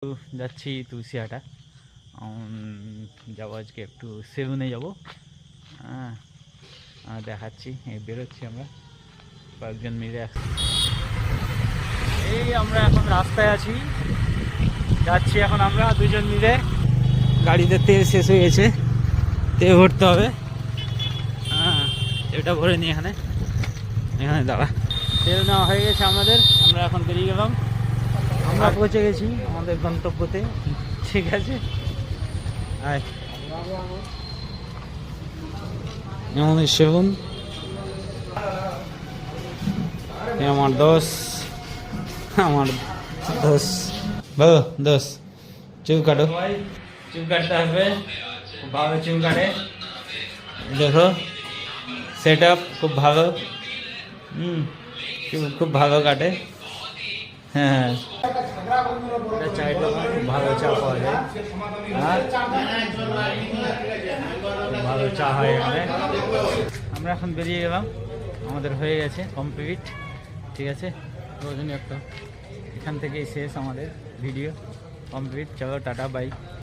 যাচ্ছি তুলসিয়াটা। যাবো আজকে একটু সেলুনে যাবো। হ্যাঁ, দেখাচ্ছি। এই বেরোচ্ছি আমরা কয়েকজন মিলে। এই আমরা এখন রাস্তায় আছি, যাচ্ছি এখন আমরা দুজন মিলে। গাড়িতে তেল শেষ হয়ে গেছে, তেল ভরতে হবে। হ্যাঁ, এটা ভরে নি এখানে এখানে দাঁড়া। তেল নেওয়া হয়ে গেছে আমাদের, আমরা এখন বেরিয়ে গেলাম। আমরা পৌঁছে গেছি আমাদের গন্তব্যতে। ঠিক আছে, আয়। আমাদের সেলুন, আমার দোষ, আমার দোষ। বলো দোষ, চুল কাটো। চুল কাটতে হবে, খুব ভালো চুল কাটে। দেখো সেট আপ খুব ভালো। চুল খুব ভালো কাটে। হ্যাঁ, চায়ের দোকান, খুব ভালো চা পাওয়া যায়। খুব ভালো চা হয় এখানে। আমরা এখন বেরিয়ে গেলাম, আমাদের হয়ে গেছে কমপ্লিট। ঠিক আছে, রজনী একটা এখান থেকেই শেষ আমাদের ভিডিও কমপ্লিট। চলো টাটা, বাই।